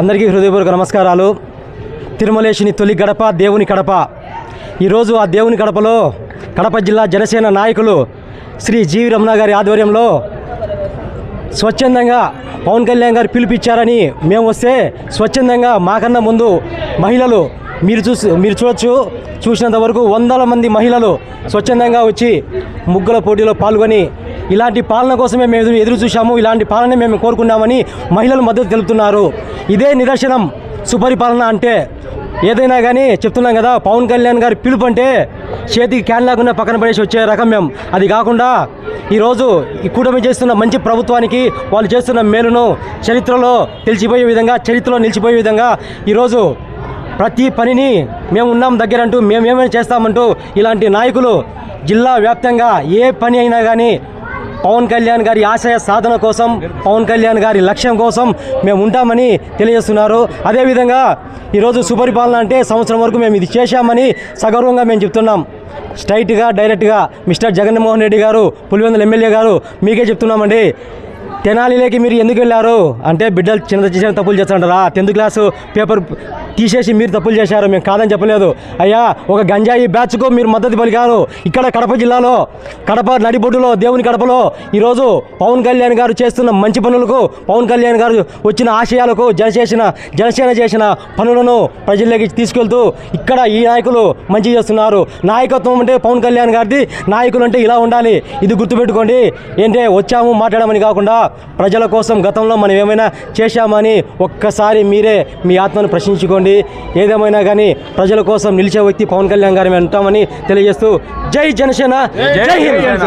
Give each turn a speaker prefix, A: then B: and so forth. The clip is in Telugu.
A: అందరికీ హృదయపూర్వక నమస్కారాలు. తిరుమలేశుని తొలి గడప దేవుని కడప. ఈరోజు ఆ దేవుని కడపలో కడప జిల్లా జనసేన నాయకులు శ్రీ జీవి రమణ గారి ఆధ్వర్యంలో స్వచ్ఛందంగా పవన్ కళ్యాణ్ గారు పిలిపించారని మేము వస్తే స్వచ్ఛందంగా మాకన్నా ముందు మహిళలు మీరు చూసినంత వరకు వందల మంది మహిళలు స్వచ్ఛందంగా వచ్చి ముగ్గుల పోటీలో పాల్గొని ఇలాంటి పాలన కోసమే మేము ఎదురు చూశాము, ఇలాంటి పాలన మేము కోరుకున్నామని మహిళలు మద్దతు తెలుపుతున్నారు. ఇదే నిదర్శనం సుపరిపాలన అంటే. ఏదైనా కానీ చెప్తున్నాం కదా, పవన్ కళ్యాణ్ గారి పిలుపు అంటే చేతికి క్యాన్ లేకుండా పక్కన పడేసి వచ్చే రకం మేము. అది కాకుండా ఈరోజు ఈ కూటమి చేస్తున్న మంచి ప్రభుత్వానికి వాళ్ళు చేస్తున్న మేలును చరిత్రలో నిలిచిపోయే విధంగా ఈరోజు ప్రతి పనిని మేము ఉన్నాం దగ్గరంటూ మేమేమైనా చేస్తామంటూ ఇలాంటి నాయకులు జిల్లా వ్యాప్తంగా ఏ పని అయినా కానీ పవన్ కళ్యాణ్ గారి ఆశయ సాధన కోసం, పవన్ కళ్యాణ్ గారి లక్ష్యం కోసం మేము ఉంటామని తెలియజేస్తున్నారు. అదేవిధంగా ఈరోజు సుపరిపాలన అంటే సంవత్సరం వరకు మేము ఇది చేశామని సగౌరవంగా మేము చెప్తున్నాం. స్ట్రైట్గా డైరెక్ట్గా మిస్టర్ జగన్మోహన్ రెడ్డి గారు, పులివెందుల ఎమ్మెల్యే గారు మీకే చెప్తున్నామండి. తెనాలిలోకి మీరు ఎందుకు వెళ్ళారు అంటే బిడ్డలు చిన్న తప్పులు చేస్తారంటారా? 10th క్లాసు పేపర్ తీసేసి మీరు తప్పులు చేశారు, మేము కాదని చెప్పలేదు. అయ్యా, ఒక గంజాయి బ్యాచ్కు మీరు మద్దతు పలికారు. ఇక్కడ కడప జిల్లాలో కడప నడిబొడ్డులో దేవుని కడపలో ఈరోజు పవన్ కళ్యాణ్ గారు చేస్తున్న మంచి పనులకు, పవన్ కళ్యాణ్ గారు వచ్చిన ఆశయాలకు జనసేన చేసిన పనులను ప్రజల్లోకి తీసుకెళ్తూ ఇక్కడ ఈ నాయకులు మంచి చేస్తున్నారు. నాయకత్వం అంటే పవన్ కళ్యాణ్ గారిది, నాయకులు అంటే ఇలా ఉండాలి. ఇది గుర్తుపెట్టుకోండి. ఏంటంటే వచ్చాము మాట్లాడమని కాకుండా ప్రజల కోసం గతంలో మనం ఏమైనా చేశామని ఒక్కసారి మీరే మీ ఆత్మను ప్రశ్నించుకోండి. ఏదేమైనా కానీ ప్రజల కోసం నిలిచే వ్యక్తి పవన్ కళ్యాణ్ గారు ఉంటామని తెలియజేస్తూ జై జనసేన, జై హింద్.